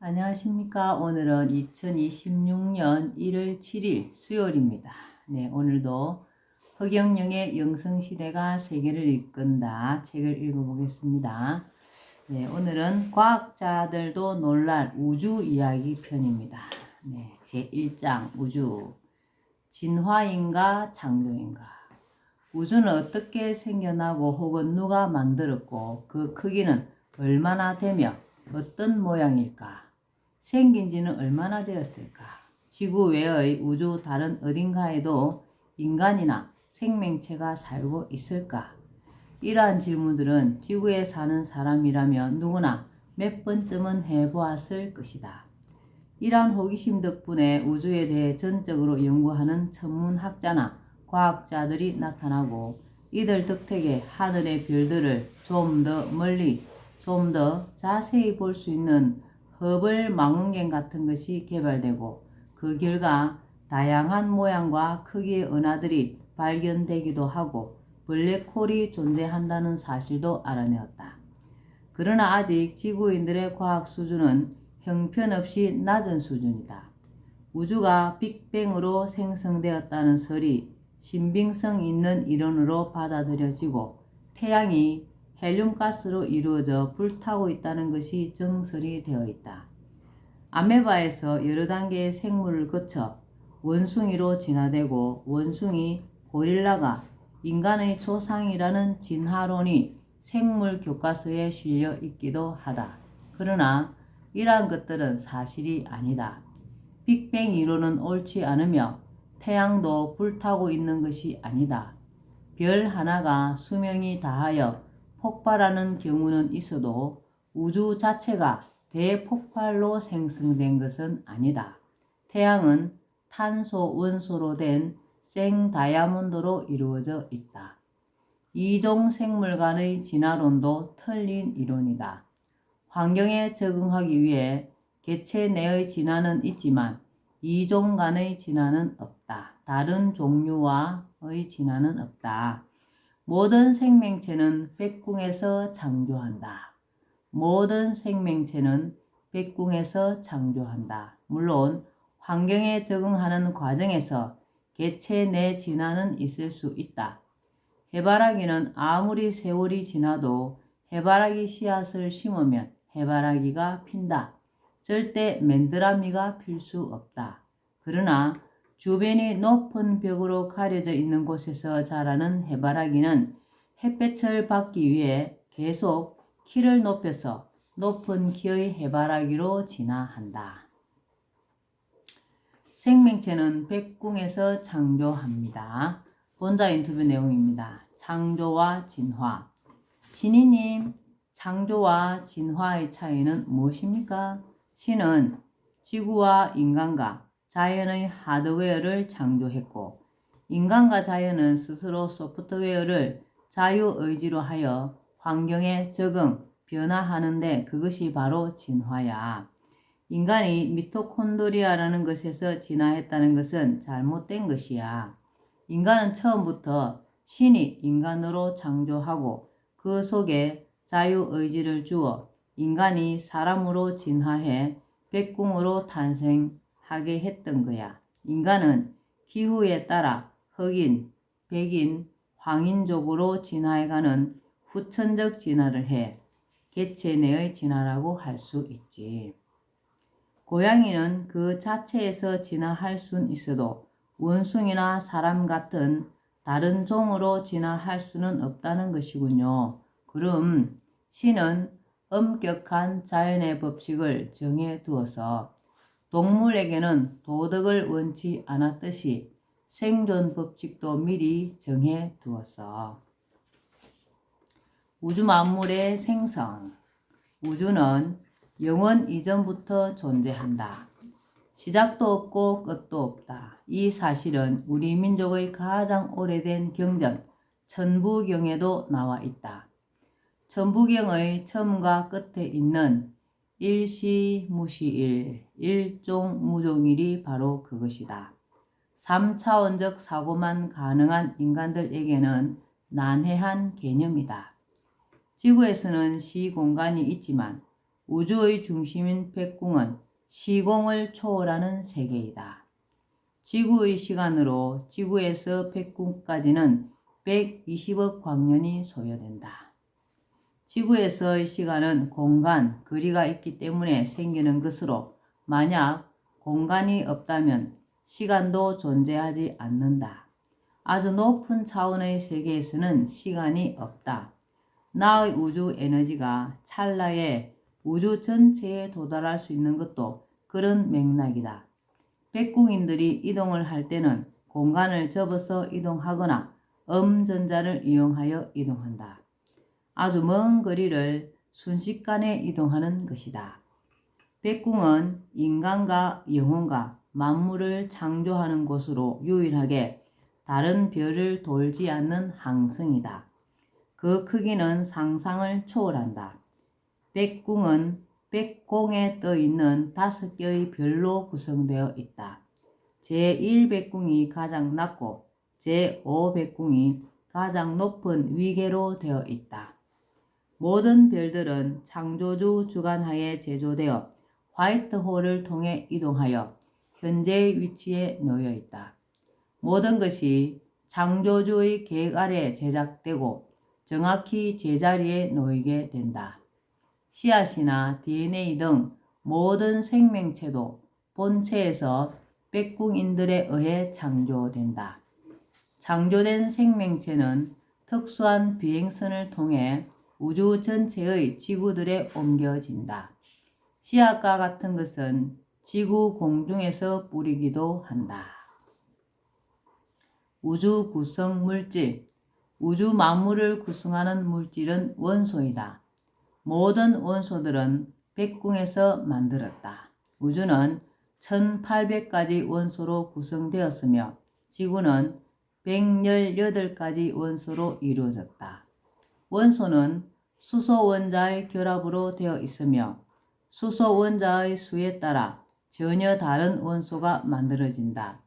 안녕하십니까. 오늘은 2026년 1월 7일 수요일입니다. 네, 오늘도 허경영의 영성시대가 세계를 이끈다 책을 읽어보겠습니다. 네, 오늘은 과학자들도 놀랄 우주 이야기 편입니다. 네, 제1장 우주. 진화인가 창조인가. 우주는 어떻게 생겨나고 혹은 누가 만들었고 그 크기는 얼마나 되며 어떤 모양일까? 생긴 지는 얼마나 되었을까? 지구 외의 우주 다른 어딘가에도 인간이나 생명체가 살고 있을까? 이러한 질문들은 지구에 사는 사람이라면 누구나 몇 번쯤은 해보았을 것이다. 이러한 호기심 덕분에 우주에 대해 전적으로 연구하는 천문학자나 과학자들이 나타나고 이들 덕택에 하늘의 별들을 좀 더 멀리, 좀 더 자세히 볼 수 있는 허블 망원경 같은 것이 개발되고 그 결과 다양한 모양과 크기의 은하들이 발견되기도 하고 블랙홀이 존재한다는 사실도 알아내었다. 그러나 아직 지구인들의 과학 수준은 형편없이 낮은 수준이다. 우주가 빅뱅으로 생성되었다는 설이 신빙성 있는 이론으로 받아들여지고 태양이 헬륨가스로 이루어져 불타고 있다는 것이 정설이 되어 있다. 아메바에서 여러 단계의 생물을 거쳐 원숭이로 진화되고 원숭이 고릴라가 인간의 조상이라는 진화론이 생물 교과서에 실려 있기도 하다. 그러나 이러한 것들은 사실이 아니다. 빅뱅 이론은 옳지 않으며 태양도 불타고 있는 것이 아니다. 별 하나가 수명이 다하여 폭발하는 경우는 있어도 우주 자체가 대폭발로 생성된 것은 아니다. 태양은 탄소 원소로 된 생다이아몬드로 이루어져 있다. 이종 생물 간의 진화론도 틀린 이론이다. 환경에 적응하기 위해 개체 내의 진화는 있지만 이종 간의 진화는 없다. 다른 종류와의 진화는 없다. 모든 생명체는 백궁에서 창조한다. 모든 생명체는 백궁에서 창조한다. 물론 환경에 적응하는 과정에서 개체 내 진화는 있을 수 있다. 해바라기는 아무리 세월이 지나도 해바라기 씨앗을 심으면 해바라기가 핀다. 절대 맨드라미가 필 수 없다. 그러나 주변이 높은 벽으로 가려져 있는 곳에서 자라는 해바라기는 햇볕을 받기 위해 계속 키를 높여서 높은 키의 해바라기로 진화한다. 생명체는 백궁에서 창조합니다. 본자 인터뷰 내용입니다. 창조와 진화. 신이님, 창조와 진화의 차이는 무엇입니까? 신은 지구와 인간과 자연의 하드웨어를 창조했고 인간과 자연은 스스로 소프트웨어를 자유의지로 하여 환경에 적응, 변화하는데 그것이 바로 진화야. 인간이 미토콘드리아라는 것에서 진화했다는 것은 잘못된 것이야. 인간은 처음부터 신이 인간으로 창조하고 그 속에 자유의지를 주어 인간이 사람으로 진화해 백궁으로 탄생하게 했던 거야. 인간은 기후에 따라 흑인, 백인, 황인족으로 진화해가는 후천적 진화를 해 개체 내의 진화라고 할 수 있지. 고양이는 그 자체에서 진화할 순 있어도 원숭이나 사람 같은 다른 종으로 진화할 수는 없다는 것이군요. 그럼 신은 엄격한 자연의 법칙을 정해 두어서 동물에게는 도덕을 원치 않았듯이 생존 법칙도 미리 정해 두었어. 우주 만물의 생성. 우주는 영원 이전부터 존재한다. 시작도 없고 끝도 없다. 이 사실은 우리 민족의 가장 오래된 경전 천부경에도 나와 있다. 천부경의 처음과 끝에 있는 일시무시일, 일종무종일이 바로 그것이다. 3차원적 사고만 가능한 인간들에게는 난해한 개념이다. 지구에서는 시공간이 있지만 우주의 중심인 백궁은 시공을 초월하는 세계이다. 지구의 시간으로 지구에서 백궁까지는 120억 광년이 소요된다. 지구에서의 시간은 공간, 거리가 있기 때문에 생기는 것으로 만약 공간이 없다면 시간도 존재하지 않는다. 아주 높은 차원의 세계에서는 시간이 없다. 나의 우주 에너지가 찰나에 우주 전체에 도달할 수 있는 것도 그런 맥락이다. 백궁인들이 이동을 할 때는 공간을 접어서 이동하거나 음전자를 이용하여 이동한다. 아주 먼 거리를 순식간에 이동하는 것이다. 백궁은 인간과 영혼과 만물을 창조하는 곳으로 유일하게 다른 별을 돌지 않는 항성이다. 그 크기는 상상을 초월한다. 백궁은 백공에 떠 있는 5개의 별로 구성되어 있다. 제1백궁이 가장 낮고 제5백궁이 가장 높은 위계로 되어 있다. 모든 별들은 창조주 주관하에 제조되어 화이트홀을 통해 이동하여 현재의 위치에 놓여 있다. 모든 것이 창조주의 계획 아래 제작되고 정확히 제자리에 놓이게 된다. 씨앗이나 DNA 등 모든 생명체도 본체에서 백궁인들에 의해 창조된다. 창조된 생명체는 특수한 비행선을 통해 우주 전체의 지구들에 옮겨진다. 씨앗과 같은 것은 지구 공중에서 뿌리기도 한다. 우주 구성 물질. 우주 만물을 구성하는 물질은 원소이다. 모든 원소들은 백궁에서 만들었다. 우주는 1800가지 원소로 구성되었으며 지구는 118가지 원소로 이루어졌다. 원소는 수소 원자의 결합으로 되어 있으며 수소 원자의 수에 따라 전혀 다른 원소가 만들어진다.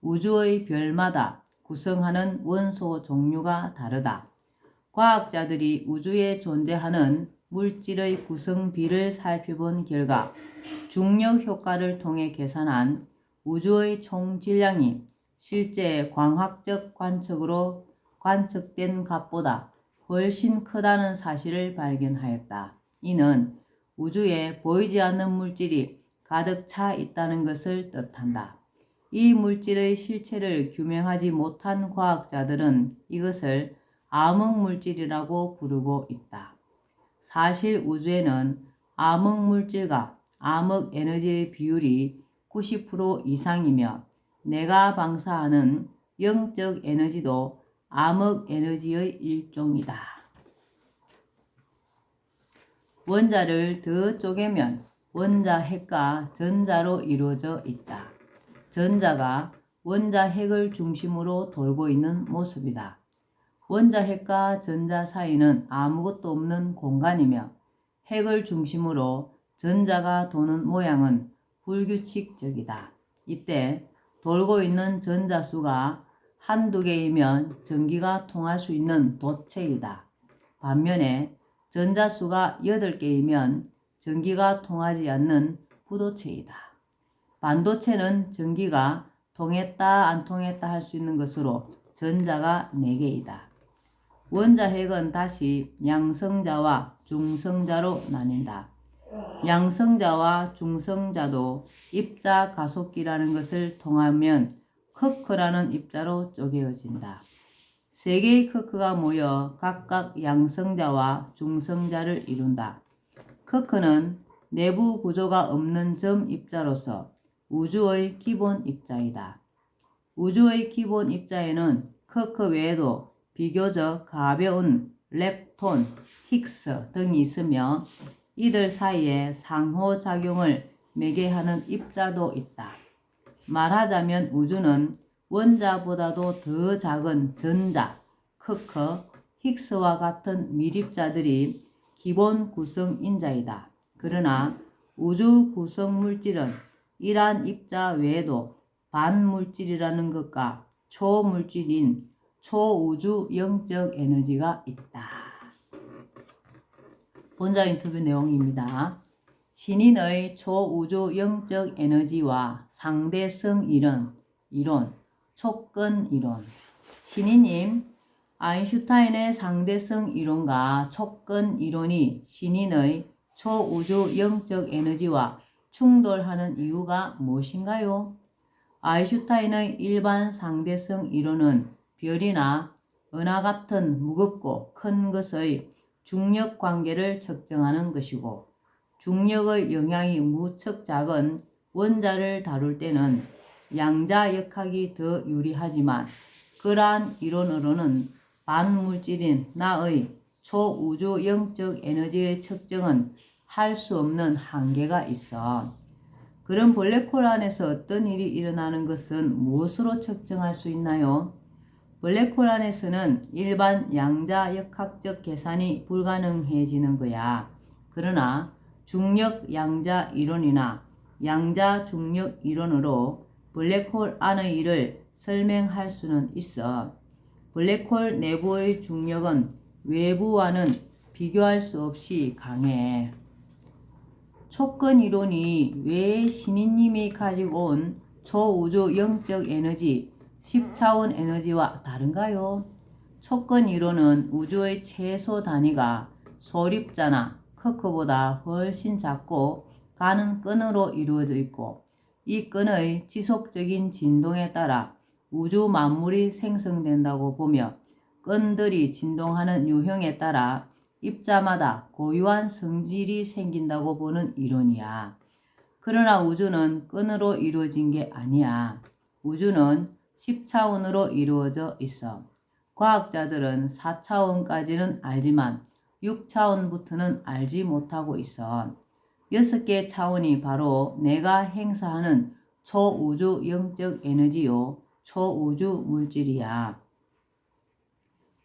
우주의 별마다 구성하는 원소 종류가 다르다. 과학자들이 우주에 존재하는 물질의 구성비를 살펴본 결과 중력 효과를 통해 계산한 우주의 총 질량이 실제 광학적 관측으로 관측된 값보다 훨씬 크다는 사실을 발견하였다. 이는 우주에 보이지 않는 물질이 가득 차 있다는 것을 뜻한다. 이 물질의 실체를 규명하지 못한 과학자들은 이것을 암흑물질이라고 부르고 있다. 사실 우주에는 암흑물질과 암흑에너지의 비율이 90% 이상이며 내가 방사하는 영적 에너지도 암흑에너지의 일종이다. 원자를 더 쪼개면 원자핵과 전자로 이루어져 있다. 전자가 원자핵을 중심으로 돌고 있는 모습이다. 원자핵과 전자 사이는 아무것도 없는 공간이며 핵을 중심으로 전자가 도는 모양은 불규칙적이다. 이때 돌고 있는 전자 수가 한두 개이면 전기가 통할 수 있는 도체이다. 반면에 전자 수가 8개이면 전기가 통하지 않는 부도체이다. 반도체는 전기가 통했다 안 통했다 할 수 있는 것으로 전자가 4개이다. 원자핵은 다시 양성자와 중성자로 나뉜다. 양성자와 중성자도 입자 가속기라는 것을 통하면 커크라는 입자로 쪼개어진다. 3개의 커크가 모여 각각 양성자와 중성자를 이룬다. 커크는 내부 구조가 없는 점 입자로서 우주의 기본 입자이다. 우주의 기본 입자에는 커크 외에도 비교적 가벼운 렙톤, 힉스 등이 있으며 이들 사이에 상호작용을 매개하는 입자도 있다. 말하자면 우주는 원자보다도 더 작은 전자, 커크, 힉스와 같은 밀입자들이 기본 구성인자이다. 그러나 우주 구성 물질은 이러한 입자 외에도 반물질이라는 것과 초물질인 초우주 영적 에너지가 있다. 본자 인터뷰 내용입니다. 신인의 초우주 영적 에너지와 상대성 이론, 촉근 이론. 신인님, 아인슈타인의 상대성 이론과 촉근 이론이 신인의 초우주 영적 에너지와 충돌하는 이유가 무엇인가요? 아인슈타인의 일반 상대성 이론은 별이나 은하 같은 무겁고 큰 것의 중력 관계를 측정하는 것이고, 중력의 영향이 무척 작은 원자를 다룰 때는 양자역학이 더 유리하지만, 그러한 이론으로는 반물질인 나의 초우주 영적 에너지의 측정은 할 수 없는 한계가 있어. 그럼 블랙홀 안에서 어떤 일이 일어나는 것은 무엇으로 측정할 수 있나요? 블랙홀 안에서는 일반 양자역학적 계산이 불가능해지는 거야. 그러나 중력 양자 이론이나 양자 중력 이론으로 블랙홀 안의 일을 설명할 수는 있어. 블랙홀 내부의 중력은 외부와는 비교할 수 없이 강해. 촉근 이론이 왜 신인님이 가지고 온 초우주 영적 에너지, 10차원 에너지와 다른가요? 촉근 이론은 우주의 최소 단위가 소립자나 커크보다 훨씬 작고 가는 끈으로 이루어져 있고, 이 끈의 지속적인 진동에 따라 우주 만물이 생성된다고 보며, 끈들이 진동하는 유형에 따라 입자마다 고유한 성질이 생긴다고 보는 이론이야. 그러나 우주는 끈으로 이루어진 게 아니야. 우주는 10차원으로 이루어져 있어. 과학자들은 4차원까지는 알지만 6차원부터는 알지 못하고 있어. 6개 차원이 바로 내가 행사하는 초우주 영적 에너지요, 초우주 물질이야.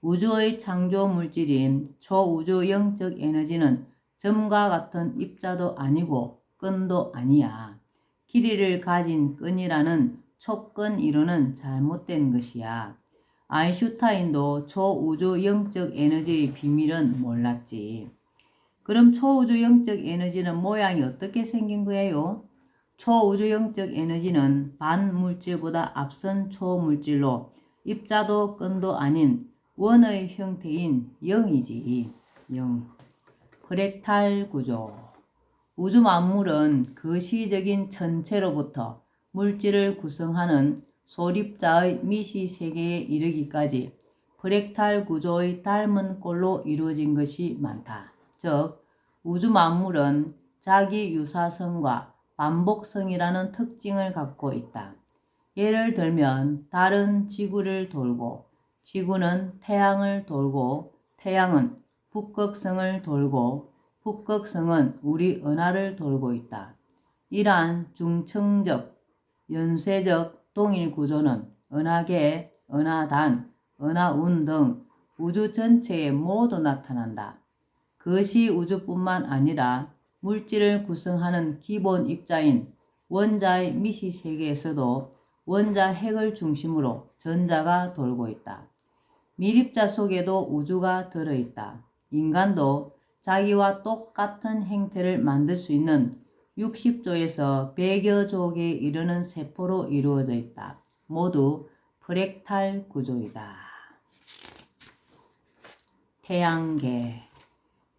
우주의 창조 물질인 초우주 영적 에너지는 점과 같은 입자도 아니고 끈도 아니야. 길이를 가진 끈이라는 촉근 이론은 잘못된 것이야. 아인슈타인도 초우주 영적 에너지의 비밀은 몰랐지. 그럼 초우주 영적 에너지는 모양이 어떻게 생긴 거예요? 초우주 영적 에너지는 반물질보다 앞선 초물질로 입자도 끈도 아닌 원의 형태인 영이지. 영. 프랙탈 구조. 우주 만물은 거시적인 천체로부터 물질을 구성하는 소립자의 미시 세계에 이르기까지 프랙탈 구조의 닮은 꼴로 이루어진 것이 많다. 즉, 우주 만물은 자기 유사성과 반복성이라는 특징을 갖고 있다. 예를 들면 달은 지구를 돌고, 지구는 태양을 돌고, 태양은 북극성을 돌고, 북극성은 우리 은하를 돌고 있다. 이러한 중층적, 연쇄적 동일 구조는 은하계, 은하단, 은하운 등 우주 전체에 모두 나타난다. 그것이 우주뿐만 아니라 물질을 구성하는 기본 입자인 원자의 미시 세계에서도 원자 핵을 중심으로 전자가 돌고 있다. 밀입자 속에도 우주가 들어있다. 인간도 자기와 똑같은 행태를 만들 수 있는 60조에서 100여 조에 이르는 세포로 이루어져 있다. 모두 프랙탈 구조이다. 태양계.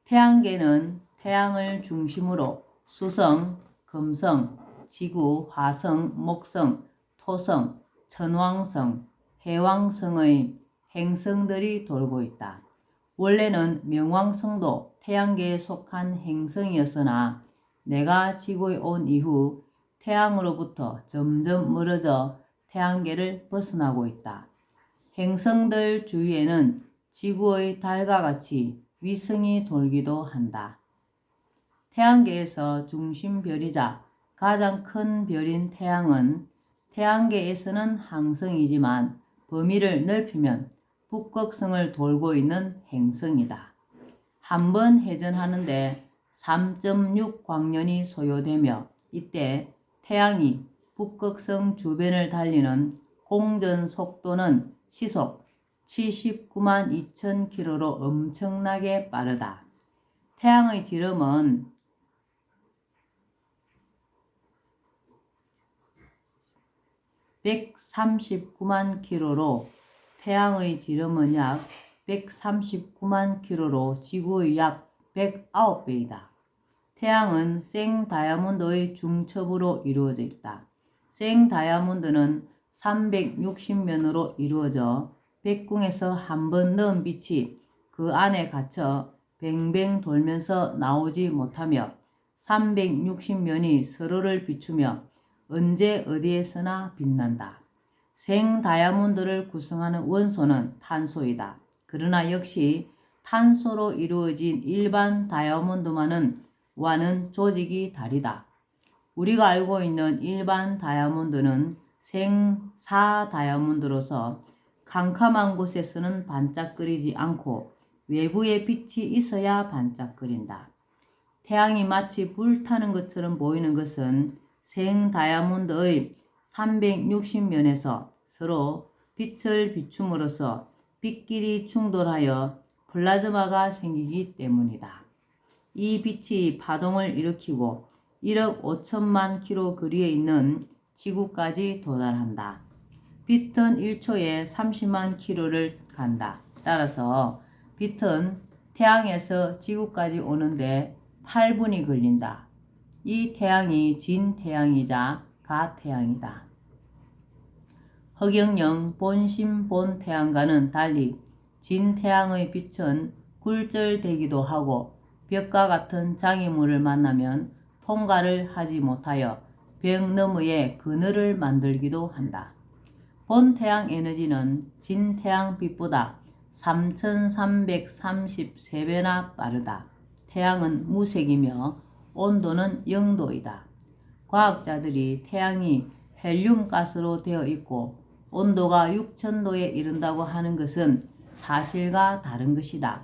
태양계는 태양을 중심으로 수성, 금성, 지구, 화성, 목성, 토성, 천왕성, 해왕성의 행성들이 돌고 있다. 원래는 명왕성도 태양계에 속한 행성이었으나 내가 지구에 온 이후 태양으로부터 점점 멀어져 태양계를 벗어나고 있다. 행성들 주위에는 지구의 달과 같이 위성이 돌기도 한다. 태양계에서 중심별이자 가장 큰 별인 태양은 태양계에서는 항성이지만 범위를 넓히면 북극성을 돌고 있는 행성이다. 한 번 회전하는데 3.6 광년이 소요되며, 이때 태양이 북극성 주변을 달리는 공전 속도는 시속 79만 2천 km로 엄청나게 빠르다. 태양의 지름은 139만 킬로로 태양의 지름은 약 139만 킬로로 지구의 약 109배이다. 태양은 생 다이아몬드의 중첩으로 이루어져 있다. 생 다이아몬드는 360면으로 이루어져 백궁에서 한 번 넣은 빛이 그 안에 갇혀 뱅뱅 돌면서 나오지 못하며 360면이 서로를 비추며 언제 어디에서나 빛난다. 생 다이아몬드를 구성하는 원소는 탄소이다. 그러나 역시 탄소로 이루어진 일반 다이아몬드와는 조직이 다르다. 우리가 알고 있는 일반 다이아몬드는 생사 다이아몬드로서 캄캄한 곳에서는 반짝거리지 않고 외부에 빛이 있어야 반짝거린다. 태양이 마치 불타는 것처럼 보이는 것은 생 다이아몬드의 360면에서 서로 빛을 비춤으로써 빛끼리 충돌하여 플라즈마가 생기기 때문이다. 이 빛이 파동을 일으키고 1억 5천만 킬로 거리에 있는 지구까지 도달한다. 빛은 1초에 30만 킬로를 간다. 따라서 빛은 태양에서 지구까지 오는데 8분이 걸린다. 이 태양이 진태양이자 가태양이다. 허경영 본심 본태양과는 달리 진태양의 빛은 굴절되기도 하고 벽과 같은 장애물을 만나면 통과를 하지 못하여 벽 너머에 그늘을 만들기도 한다. 본태양 에너지는 진태양빛보다 3333배나 빠르다. 태양은 무색이며 온도는 0도이다. 과학자들이 태양이 헬륨 가스로 되어 있고 온도가 6000도에 이른다고 하는 것은 사실과 다른 것이다.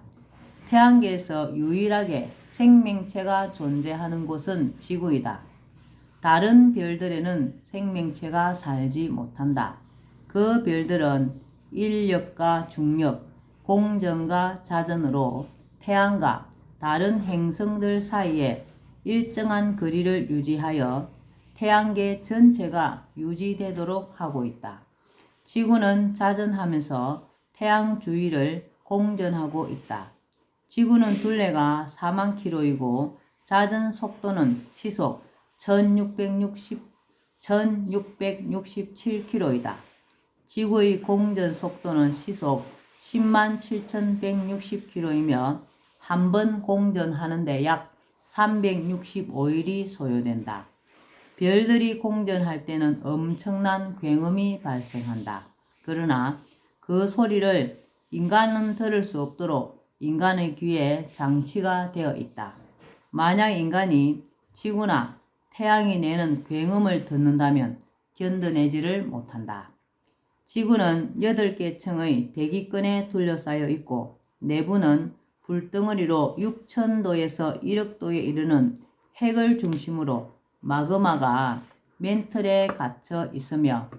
태양계에서 유일하게 생명체가 존재하는 곳은 지구이다. 다른 별들에는 생명체가 살지 못한다. 그 별들은 인력과 중력, 공전과 자전으로 태양과 다른 행성들 사이에 일정한 거리를 유지하여 태양계 전체가 유지되도록 하고 있다. 지구는 자전하면서 태양 주위를 공전하고 있다. 지구는 둘레가 4만 킬로이고 자전 속도는 시속 1667킬로이다. 지구의 공전 속도는 시속 10만 7160킬로이며 한 번 공전하는데 약 365일이 소요된다. 별들이 공전할 때는 엄청난 굉음이 발생한다. 그러나 그 소리를 인간은 들을 수 없도록 인간의 귀에 장치가 되어 있다. 만약 인간이 지구나 태양이 내는 굉음을 듣는다면 견뎌내지를 못한다. 지구는 8개 층의 대기권에 둘러싸여 있고 내부는 불덩어리로 6000도에서 1억도에 이르는 핵을 중심으로 마그마가 맨틀에 갇혀 있으며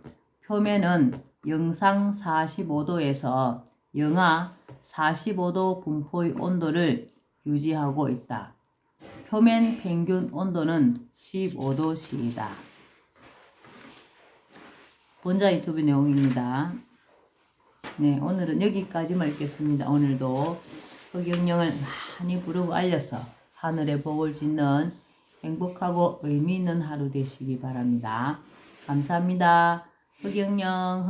표면은 영상 45도에서 영하 45도 분포의 온도를 유지하고 있다. 표면 평균 온도는 15도씨이다. 본자 유튜브 내용입니다. 네, 오늘은 여기까지만 읽겠습니다. 오늘도 허경영을 많이 부르고 알려서 하늘의 복을 짓는 행복하고 의미 있는 하루 되시기 바랍니다. 감사합니다. 허경영.